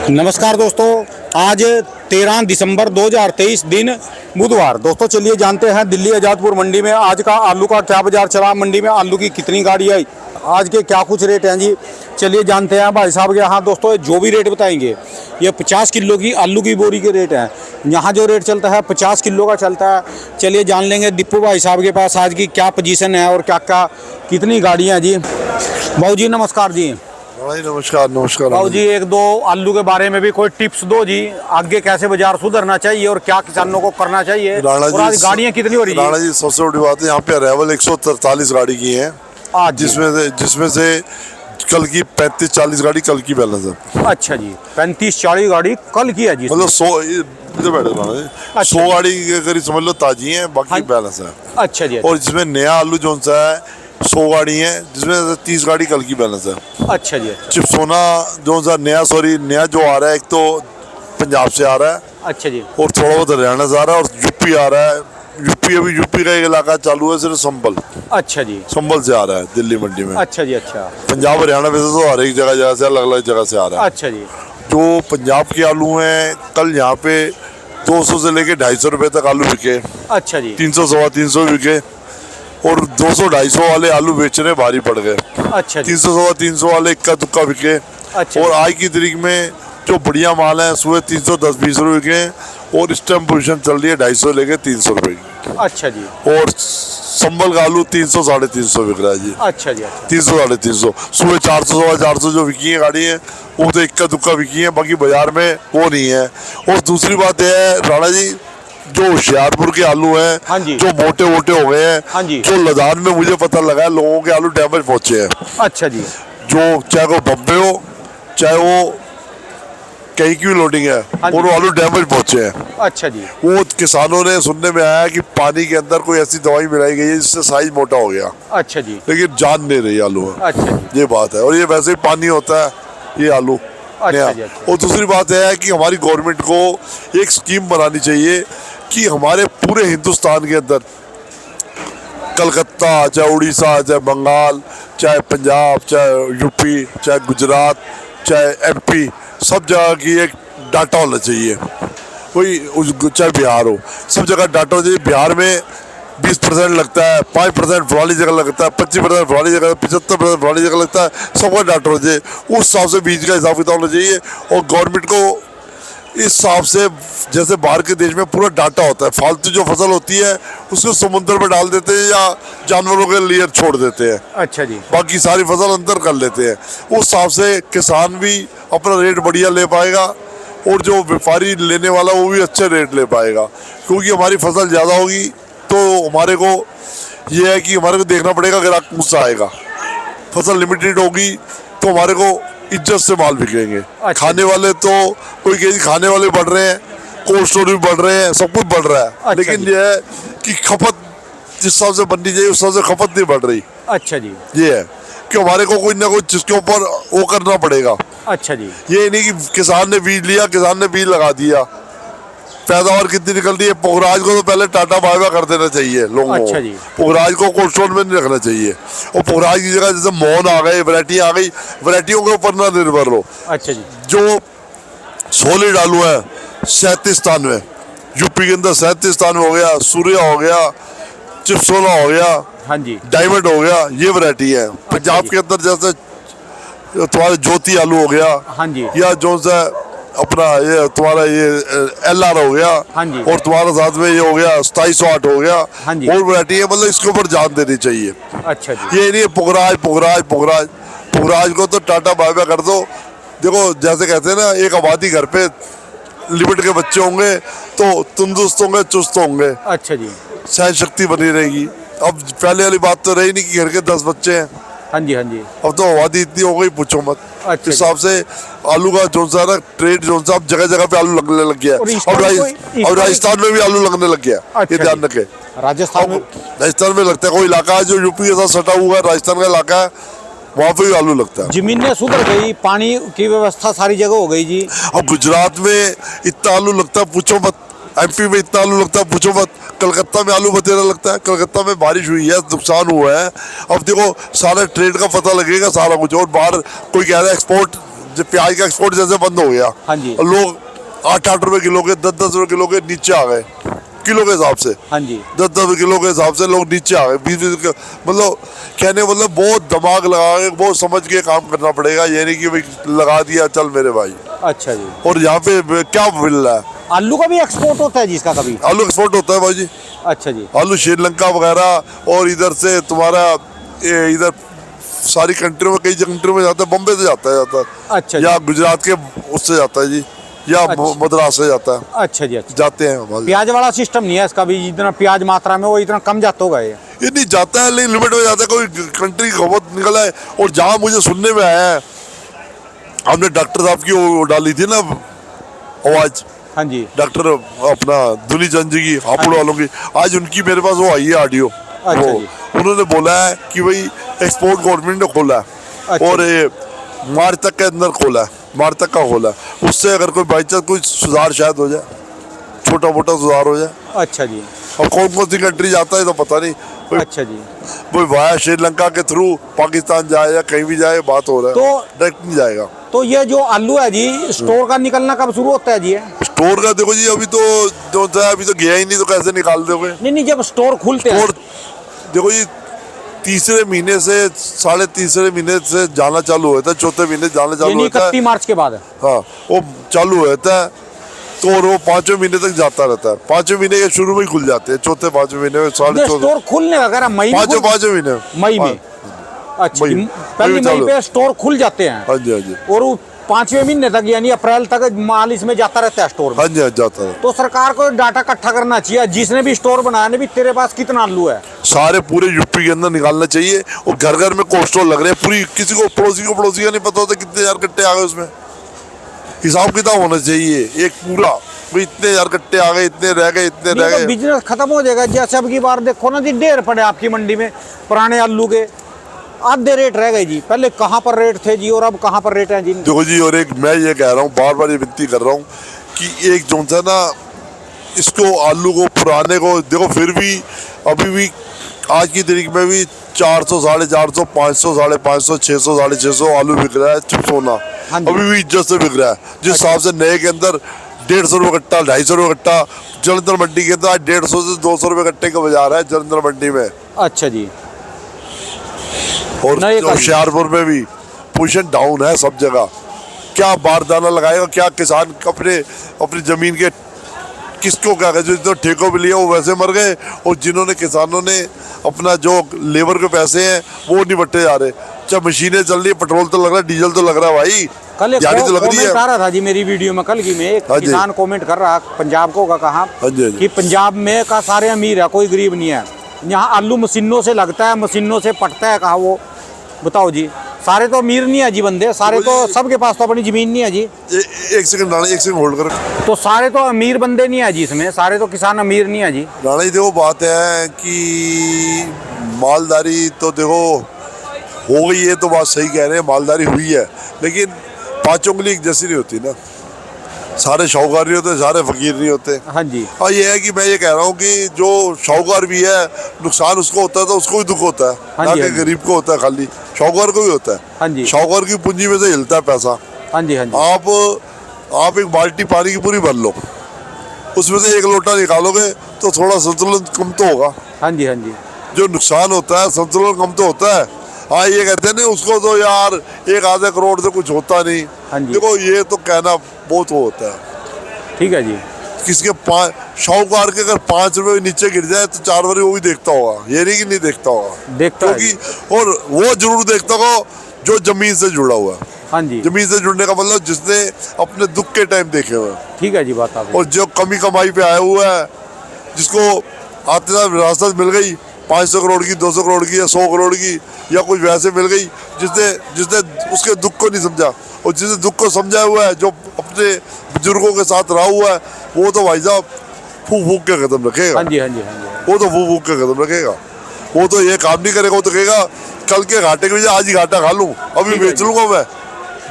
नमस्कार दोस्तों, आज 13 दिसंबर 2023 दिन बुधवार। दोस्तों चलिए जानते हैं दिल्ली आज़ादपुर मंडी में आज का आलू का क्या बाजार चला, मंडी में आलू की कितनी गाड़ी आई, आज के क्या कुछ रेट हैं जी। चलिए जानते हैं भाई साहब के यहाँ। दोस्तों जो भी रेट बताएंगे ये 50 किलो की आलू की बोरी के रेट हैं। यहाँ जो रेट चलता है 50 किलो का चलता है। चलिए जान लेंगे दीपू भाई साहब के पास आज की क्या पोजीशन है और क्या क्या कितनी गाड़ियाँ हैं जी। भाऊ जी नमस्कार जी। नमस्कार नमस्कार भाऊ जी एक दो आलू के बारे में भी कोई टिप्स दो जी, आगे कैसे बाजार सुधरना चाहिए और क्या किसानों को करना चाहिए, और आज गाड़ियाँ कितनी हो रही है। राणा जी सबसे बड़ी बात है यहाँ पे अराइवल 143 गाड़ी की है आज, जिसमें से कल की 35-40 गाड़ी कल की बैलेंस है। अच्छा जी, 35-40 गाड़ी कल की है जी, मतलब 100 गाड़ी के करीब समझ लो ताजी है, बाकी बैलेंस है। अच्छा जी। और जिसमें नया आलू जो सा है 100 गाड़ी है, जिसमें 30 गाड़ी कल की बैलेंस है। अच्छा जी। चिप्सोना जो सा नया जो आ रहा है, एक तो पंजाब से आ रहा है। अच्छा जी। और थोड़ा बहुत हरियाणा से आ रहा है और यूपी आ रहा है। यूपी का एक इलाका चालू है सिर्फ संभल। अच्छा जी। संभल से आ रहा है दिल्ली मंडी में। अच्छा जी। अच्छा। पंजाब हरियाणा में तो हर एक जगह से अलग अलग जगह से आ रहा है। अच्छा जी। जो पंजाब के आलू हैं कल यहाँ पे 200 से लेके 250 रुपए तक आलू बिके। अच्छा जी। 300 सवा 300 बिके और 200-250 वाले आलू बेचने भारी पड़ गए। अच्छा। 300 सवा 300 वाले इक्का दुक्का बिके। अच्छा। और आज की तारीख में जो बढ़िया माल है सुबह 310-20 रुपए बिके और इस टाइम पोजिशन चल रही है 250 लेके 300 रुपए की। अच्छा जी। और संभल का आलू 300-350 बिक रहा है जी। अच्छा जी। 300-350 सुबह 400-400 जो बिकी है गाड़ी है वो तो इक्का दुक्का बिकी है, बाकी बाजार में वो नहीं है। और दूसरी बात यह है राणा जी, जो होशियारपुर के आलू हैं जो मोटे मोटे हो गए हैं, जो लदान में मुझे पता लगा है लोगों के आलू डैमेज पहुंचे हैं। अच्छा जी। जो चाहे वो बम्बे हो चाहे वो कहीं की भी लोडिंग है और वो आलू डैमेज पहुंचे हैं। अच्छा जी। वो किसानों ने सुनने में आया कि पानी के अंदर कोई ऐसी दवाई मिलाई गई है जिससे साइज मोटा हो गया। अच्छा जी। लेकिन जान नहीं रही आलू में। अच्छा। ये बात है और ये वैसे ही पानी होता है ये आलू। अच्छा। और दूसरी बात यह है कि हमारी गवर्नमेंट को एक स्कीम बनानी चाहिए कि हमारे पूरे हिंदुस्तान के अंदर कलकत्ता चाहे उड़ीसा चाहे बंगाल चाहे पंजाब चाहे यूपी चाहे गुजरात चाहे एमपी सब जगह की एक डाटा होना चाहिए। कोई चाहे बिहार हो सब जगह डाटा होना चाहिए। बिहार में 20% लगता है, 5% फलानी जगह लगता है, 25% फलानी जगह, 75% फलानी जगह लगता है, सबका डाटा होना चाहिए। उस हिसाब से बीज का हिसाब किताब होना चाहिए और गवर्नमेंट को इस हिसाब से जैसे बाहर के देश में पूरा डाटा होता है, फालतू जो फसल होती है उसको समुद्र में डाल देते हैं या जानवरों के लिए छोड़ देते हैं। अच्छा जी। बाकी सारी फसल अंदर कर लेते हैं। उस हिसाब से किसान भी अपना रेट बढ़िया ले पाएगा और जो व्यापारी लेने वाला वो भी अच्छे रेट ले पाएगा, क्योंकि हमारी फसल ज़्यादा होगी तो हमारे को ये है कि हमारे को देखना पड़ेगा ग्राहक मुझसे आएगा। फसल लिमिटेड होगी तो हमारे को इज्जत से माल बिकेंगे। अच्छा। खाने वाले तो कोई कहे खाने वाले बढ़ रहे हैं, कोल्ड स्टोर भी बढ़ रहे हैं, सब कुछ बढ़ रहा है। अच्छा। लेकिन ये है कि खपत जिस हिसाब से बननी चाहिए उस हिसाब से खपत नहीं बढ़ रही। अच्छा जी। ये है कि हमारे को कोई ना कोई जिसके ऊपर वो करना पड़ेगा। अच्छा जी। ये नहीं कि किसान ने बीज लिया, किसान ने बीज लगा दिया, पैदावार कितनी निकल रही है। पुखराज को तो पहले टाटा बाय कर देना चाहिए लोगों को। अच्छा जी। पुखराज को कोल्ड स्टोर में नहीं रखना चाहिए और पुखराज की जगह जैसे मोहन आ गए, वैरायटी आ गई, वैरायटियों के ऊपर ना निर्भर हो। अच्छा जी। जो सोलिड आलू है 37-93 यूपी के अंदर 37-93 हो गया, सूर्या हो गया, चिप्सोना हो गया, हाँ जी, डायमंड हो गया, ये वैरायटी है। पंजाब के अंदर जैसे तुम्हारे ज्योति आलू हो गया, हाँ जी, या जो सा अपना ये तुम्हारा ये LR हो गया, हाँ जी, और तुम्हारा साथ में ये हो गया 2708 हो गया, हाँ जी, और वैरायटी है। मतलब इसके ऊपर जान देनी चाहिए। अच्छा जी। ये नहीं पुखराज को तो टाटा बाय कर दो। देखो जैसे कहते हैं ना, एक आबादी घर पे लिमिट के बच्चे होंगे तो तंदुरुस्त होंगे, चुस्त होंगे। अच्छा जी। सहन शक्ति बनी रहेगी। अब पहले वाली बात तो रही नहीं कि घर के 10 बच्चे हैं। हाँ जी हाँ जी। अब तो आबादी इतनी हो गई पूछो मत। अच्छा। इस हिसाब से आलू का जो सा ना ट्रेड जो सा अब जगह जगह पे आलू लगने लग गया। अब राजस्थान में भी आलू लगने लग गया। अच्छा। ये ध्यान रखे। राजस्थान में लगता है कोई इलाका है जो यूपी के साथ सटा हुआ है, राजस्थान का इलाका है, वहाँ पे भी आलू लगता है। जमीनें सुधर गई, पानी की व्यवस्था सारी जगह हो गई जी। अब गुजरात में इतना आलू लगता है पूछो मत, MP में इतना आलू लगता है पूछो मत, कलकत्ता में आलू बतेरा लगता है। कलकत्ता में बारिश हुई है, नुकसान हुआ है। अब देखो सारा ट्रेड का पता लगेगा सारा कुछ। और बाहर कोई कह रहा है एक्सपोर्ट जो प्याज का एक्सपोर्ट जैसे बंद हो गया, हाँ जी। और लोग 8-8 रुपए किलो के, 10-10 रुपए किलो के नीचे आ गए, किलो के हिसाब से। हाँ जी। 10-10 किलो के हिसाब से लोग नीचे आ गए, 20-20 के, मतलब कहने मतलब बहुत दिमाग लगा के, बहुत समझ के काम करना पड़ेगा। ये नहीं कि भाई लगा दिया चल मेरे भाई। अच्छा जी। और यहाँ पे क्या मिल रहा है? आलू का भी एक्सपोर्ट होता है जिसका कभी? आलू एक्सपोर्ट होता है भाई जी। अच्छा जी। आलू श्रीलंका वगैरह, और इधर से तुम्हारा इधर सारी कंट्रियों में, कई कंट्रियों में जाता है, बम्बे से जाता है अच्छा या गुजरात के उससे जाता है जी, या अच्छा। मद्रास से जाता है, अच्छा जी। अच्छा, जाते हैं हमारे। प्याज वाला सिस्टम नहीं है इसका भी? जितना प्याज मात्रा में वो इतना कम जाता होगा ये? ये नहीं जाता है, लेकिन लिमिट में जाता है। कोई कंट्री बहुत निकला है। और जहाँ मुझे सुनने में आया है, हमने डॉक्टर साहब की वो डाली थी ना आवाज, हाँ जी। डॉक्टर अपना दुनी चंद जी की, हापुड़ वालों की, आज उनकी मेरे पास वो आई है ऑडियो। अच्छा वो जी। उन्होंने बोला है कि भाई एक्सपोर्ट गवर्नमेंट ने खोला है, अच्छा और ये मार्च तक के अंदर खोला है, मार्च तक का खोला है। उससे अगर कोई बाई चांस कोई सुधार शायद हो जाए, छोटा मोटा सुधार हो जाए। अच्छा जी। अब कौन कौन सी कंट्री जाता है तो पता नहीं, कोई अच्छा जी। कोई वाया श्रीलंका के थ्रू पाकिस्तान जाए या कहीं भी जाए, बात हो रहा है, तो डायरेक्ट नहीं जाएगा। तो ये जो आलू है जी, स्टोर का निकलना कब शुरू होता है जी? स्टोर का देखो जी, अभी तो जो था अभी तो गया ही नहीं, तो कैसे निकाल दोगे? नहीं, जब स्टोर खुलते हैं। स्टोर देखो जी, तीसरे महीने से, साढ़े तीसरे महीने से जाना चालू होता है, चौथे महीने जाना चालू होता है। 31 मार्च के बाद? हाँ, वो चालू होता है, तो और वो 5वें महीने तक जाता रहता है। 5वें महीने के शुरू में ही खुल जाते हैं, चौथे 5वें महीने में, साढ़े चौथे, स्टोर खुलने वगैरह मई में? 5वें महीने, मई में? अच्छा जी, पहली मई पे स्टोर खुल जाते हैं। हाँ जी, हाँ जी। और वो 5वें महीने तक यानी अप्रैल तक माल इसमें जाता रहता है स्टोर में? हाँ जी, हाँ, जाता है। तो सरकार को डाटा इकट्ठा करना चाहिए, जिसने भी स्टोर बनाया ना भी, तेरे पास कितना आलू है, सारे पूरे यूपी के अंदर निकालना चाहिए। और घर घर में कोल्ड स्टोर लग रहे हैं, पूरी किसी को पड़ोसी का नहीं पता होता कितने हजार कट्टे आ गए, उसमें हिसाब किताब होना चाहिए एक पूरा, भाई इतने हजार कट्टे आ गए, इतने रह गए, इतने रह गए। बिजनेस खत्म हो जाएगा। जैसे अब की बार देखो ना जी, ढेर पड़े आपकी मंडी में पुराने आलू के, आधे रेट रह गए जी। पहले कहाँ पर रेट थे जी और अब कहाँ पर रेट है जी? देखो जी, और एक मैं ये कह रहा हूँ, बार बार ये विनती कर रहा हूँ कि एक जो है ना, इसको आलू को पुराने को देखो, फिर भी अभी भी आज की तारीख में भी 400, 450, 500, 550, 600, 650 आलू बिक रहा है, चिप्स होना हाँ जी। अभी भी इज्जत से बिक रहा है। जिस हिसाब से नए के अंदर 150 रुपये कट्टा, 250 रुपये कट्टा, जलंधर मंडी के अंदर 150 से 200 रुपये कट्टे का बाजार है जलंधर मंडी में। अच्छा जी। और होशियारपुर में भी पोजीशन डाउन है सब जगह। क्या बारदाना लगाएगा, क्या किसान अपनी जमीन के किसको क्या कहे, जो ठेकों पे लिया वो वैसे मर गए, और जिन्होंने किसानों ने अपना जो लेबर के पैसे हैं वो नहीं बट्टे जा रहे। चाहे मशीनें चल रही है, पेट्रोल तो लग रहा है, डीजल तो लग रहा है भाई, कल एक गाड़ी तो लग रही है। कमेंट आ रहा था जी मेरी वीडियो में, कल की में एक हाँ जी। किसान कमेंट कर रहा, पंजाब को कहा हाँ जी, हाँ जी। कि पंजाब में का सारे अमीर है, कोई गरीब नहीं है। यहाँ आलू मशीनों से लगता है, मशीनों से पटता है, कहा वो बताओ जी। सारे तो अमीर नहीं है जी बंदे, सारे तो सबके पास तो अपनी जमीन नहीं है जी। एक सेकंड राणा, एक सेकंड होल्ड करो। तो सारे तो अमीर बंदे नहीं है जी इसमें, सारे तो किसान अमीर नहीं है जी। राणा जी देखो, बात है कि मालदारी तो देखो हो गई है, तो बात सही कह रहे हैं, मालदारी हुई है, लेकिन पांचों उंगली एक जैसी नहीं होती ना। सारे शाहूकार नहीं होते, सारे फकीर नहीं होते। हाँ जी। और ये है कि मैं ये कह रहा हूँ कि जो शाहूकार भी है, नुकसान उसको होता है तो उसको भी दुख होता है, हाँ ना जी, कि हाँ जी। गरीब को होता है, खाली शाहूकार को भी होता है। हाँ जी। शाहूकार की पूंजी में से हिलता है पैसा। हाँ जी। हाँ जी। आप एक बाल्टी पानी की पूरी भर लो, उसमें से एक लोटा निकालोगे तो थोड़ा संतुलन कम तो होगा। हाँ जी। हाँ जी। जो नुकसान होता है, संतुलन कम तो होता है। हाँ, ये कहते हैं ना उसको तो यार 1-आधे करोड़ से कुछ होता नहीं। हाँ जी। देखो ये तो कहना बहुत वो होता है। ठीक है जी। किसके शाहूकार के अगर 5 रुपए नीचे गिर जाए तो 4 बारी वो भी देखता होगा, ये नहीं कि नहीं देखता होगा, देखता है क्योंकि और वो जरूर देखता होगा जो जमीन से जुड़ा हुआ है। हाँ जी। जमीन से जुड़ने का मतलब जिसने अपने दुख के टाइम देखे हुए हैं। ठीक है जी, बात आप। और जो कमी कमाई पे आया हुआ है, जिसको आते साथ विरासत मिल गई 500 करोड़ की, 200 करोड़ की या 100 करोड़ की, या कुछ वैसे मिल गई, जिसने उसके दुख को नहीं समझा, और जिसने दुख को समझा हुआ है, जो अपने बुजुर्गों के साथ रहा हुआ है, वो तो भाई साहब फूक फूक के कदम रखेगा। हाँ जी। हाँ जी। हाँ जी। वो तो फूक फूक के कदम रखेगा। वो तो ये काम नहीं करेगा, वो तो कहेगा कल के घाटे के वजह आज ही घाटा खा लूँ, अभी बेच लूंगा मैं,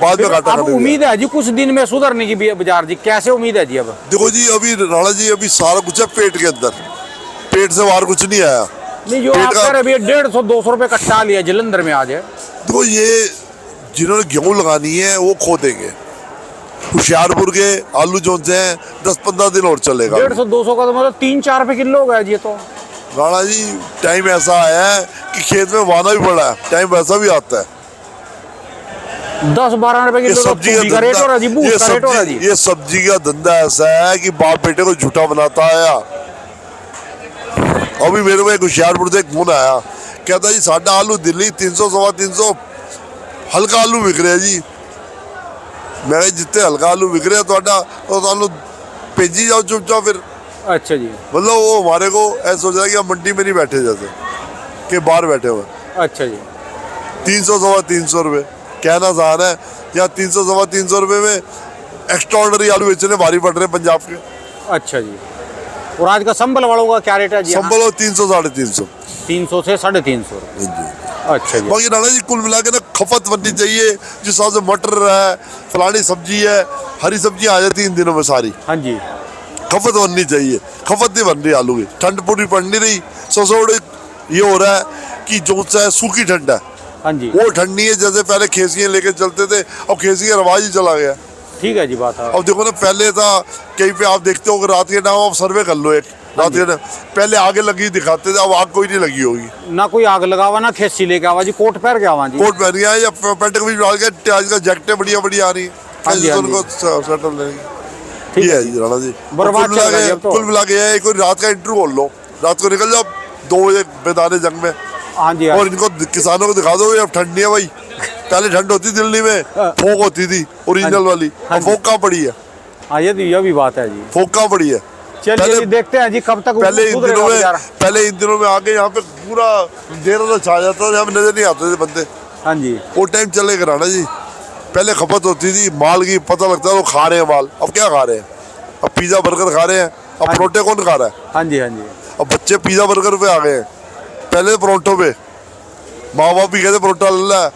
बाद में घाटा। अब उम्मीद है जी कुछ दिन में सुधरने की भी बाजार जी, कैसे उम्मीद है जी? अब देखो जी, अभी राणा जी अभी सारा कुछ है पेट के अंदर, पेट से बाहर कुछ नहीं आया। नहीं, जो आप कह रहे 150-200 रुपए कट्टा लिया जलंधर में आज है। देखो ये जिन्होंने गेहूँ लगानी है वो खो देंगे। होशियारपुर के आलू जो हैं 10-15 दिन और चलेगा। 150-200 का तो मतलब 3-4 रुपए किलो हो गया जी ये तो। राणा जी टाइम ऐसा आया है कि खेत में वाना भी पड़ा है, टाइम वैसा भी आता है। 10-12 रुपए ये किलो तो सब्जी पूरी का रेट हो रहा जी, बूट का रेट हो रहा जी। ये सब्जी का धंधा ऐसा है कि बाप बेटे को झूठा बनाता आया। अभी मेरे को एक होशियारपुर से एक फोन आया, कहता जी साढ़ा आलू दिल्ली 300-325 हल्का आलू बिक रहा है जी। मैं कहा जितने हल्का आलू बिक रहा है तो आलू भेजी जाओ चुपचाप फिर। अच्छा जी। मतलब वो हमारे को ऐसा सोच रहा है कि हम मंडी में नहीं बैठे जैसे कि बाहर बैठे हुए। अच्छा जी। 300-325 रुपये कहना आसान है, या 300-325 रुपये में एक्स्ट्रा ऑर्डनरी आलू बेचने भारी पड़ रहे हैं पंजाब के। अच्छा जी। और आज का संबल वालों का क्या रेट है जी? संबल हो 300-350। 300 से 350। अच्छा जी। बाकी राणा जी कुल मिला के ना खपत बननी चाहिए। जिस हिसाब से मटर है, फलानी सब्जी है, हरी सब्जी आ जाती है इन दिनों में सारी। हाँ जी। खपत बननी चाहिए, खपत नहीं बन रही आलू की। ठंड पूरी पड़ नहीं रही, सोचो ये हो रहा है कि जो है सूखी ठंड है। हाँ जी। वो ठंड नहीं है जैसे पहले खेसियाँ लेके चलते थे, अब खेसी का रवाज ही चला गया। ठीक है जी बात है। अब देखो ना पहले था कहीं पे आप देखते हो कि रात के टाइम आप सर्वे कर लो एक रात के टाइम, पहले आगे लगी दिखाते थे, अब आग कोई नहीं लगी होगी। ना कोई आग लगावा ना खेसी लेके आवा जी, कोट पहन के आवा जी। कोट पहन गया या पैंट कमीज डाल के, आज का जैकेटें बढ़िया बढ़िया आ रही हाँ जी, है, हाँ उनको सेटल लेंगे। ये है जी राणा जी। बर्बाद चल रहा है अब तो। कुल मिला के एक रात का इंटरव्यू बोल लो, रात को निकल जाओ 2 बजे मैदान जंग में, हाँ जी। और इनको किसानों को दिखा दो अब ठंड नहीं है भाई। पहले ठंड होती दिल्ली में, फोक होती थी ओरिजिनल वाली, हाँ अब फोक कहाँ पड़ी है? हाँ ये भी बात है जी। फोक कहाँ पड़ी है? चलिए देखते हैं जी कब तक पहले इन सुधरेगा दिनों में बाजार। पहले इन दिनों में आके यहाँ पे पूरा देर रात छा जाता था, यहाँ पे नजर नहीं आते थे बंदे। हाँ जी। वो टाइम चलेगा राणा जी। पहले खपत होती थी माल की, पता लगता था वो खा रहे हैं माल। अब क्या खा रहे हैं? अब पिज्जा बर्गर खा रहे हैं। अब परोठे कौन खा रहा है? हाँ जी। हाँ जी। अब बच्चे पिज्जा बर्गर पे आ गए हैं, पहले परोठों पे। माँ बाप भी कहते परोठा लल्ला है,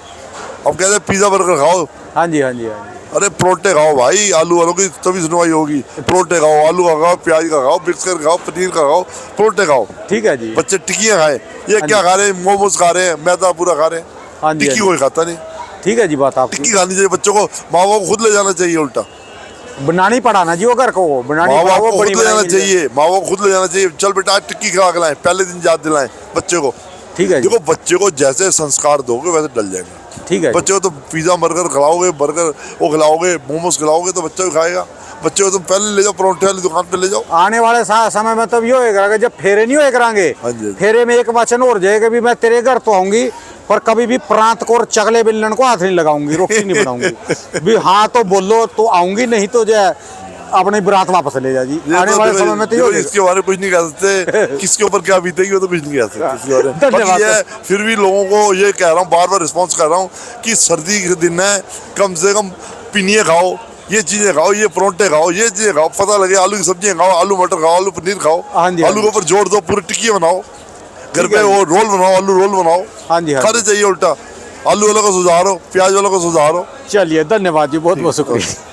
अब कहते पिज्जा बर्गर खाओ। हाँ जी। हाँ जी। हाँ जी। अरे परोठे खाओ भाई, आलू वालों की तभी सुनवाई होगी। परोठे खाओ, आलू का खाओ, प्याज का खाओ, मिक्स कर खाओ, पनीर का खाओ, परोठे खाओ। ठीक है जी। बच्चे टिक्कियाँ खाए, ये हाँ क्या खा रहे हैं? मोमोज खा रहे हैं, मैदा पूरा खा रहे हैं। हाँ जी। टिक्की हाँ कोई खाता नहीं। जी। ठीक है जी बात आपकी। टिक्की खानी चाहिए बच्चों को, माँ बाप को खुद ले जाना चाहिए। उल्टा बनानी पड़ाना जी वो घर को, बनानी माँ पड़ा बाप वो को बड़ी खुद ले जाना बनाई मिल जाए। चाहिए, माँ बाप को खुद ले जाना चाहिए। चल बेटा आज टिक्की खा के लाएं, पहले दिन याद दिलाएं बच्चे को। ठीक है जी। देखो बच्चे को जैसे संस्कार दोगे वैसे डल जाएगा। ठीक है। बच्चे को तो पिज्जा बर्गर खिलाओगे, बर्गर वो खिलाओगे, मोमोज खिलाओगे तो बच्चा भी खाएगा। बच्चे को तुम पहले ले जाओ, परोठे वाली दुकान पे ले जाओ। आने वाले समय में तब ये होएगा जब फेरे नहीं होए करांगे, हाँ जी। फेरे में एक वचन और जाएगा भी मैं तेरे घर तो आऊंगी पर कभी भी प्रांत को और चगले बिल्लन को हाथ नहीं लगाऊंगी, रोटी नहीं बनाऊंगी भी। हाँ तो बोलो तो आऊंगी, नहीं तो जो है अपनी बरात वापस ले जा जी। आने वाले समय में तो ये इसके बारे में कुछ नहीं कह सकते, किसके ऊपर क्या बीतेगी वो तो कुछ नहीं कह सकते इसके बारे में। धन्यवाद। बाकी ये फिर भी लोगों को ये कह रहा हूँ, बार बार रिस्पॉन्स कर रहा हूँ कि सर्दी के दिन है, कम से कम पिनिए खाओ, ये चीजें खाओ, ये परोठे खाओ, ये चीजें खाओ, पता लगे। आलू की सब्जियां खाओ, आलू मटर खाओ, आलू पनीर खाओ, हाँ जी। आलू के ऊपर जोड़ दो, पूरी टिक्की बनाओ घर पे, वो रोल बनाओ, आलू रोल बनाओ। हाँ जी। हाँ खाने चाहिए उल्टा। आलू वालों को सुधारो, प्याज वालों को सुधारो। चलिए धन्यवाद जी, बहुत बहुत शुक्रिया।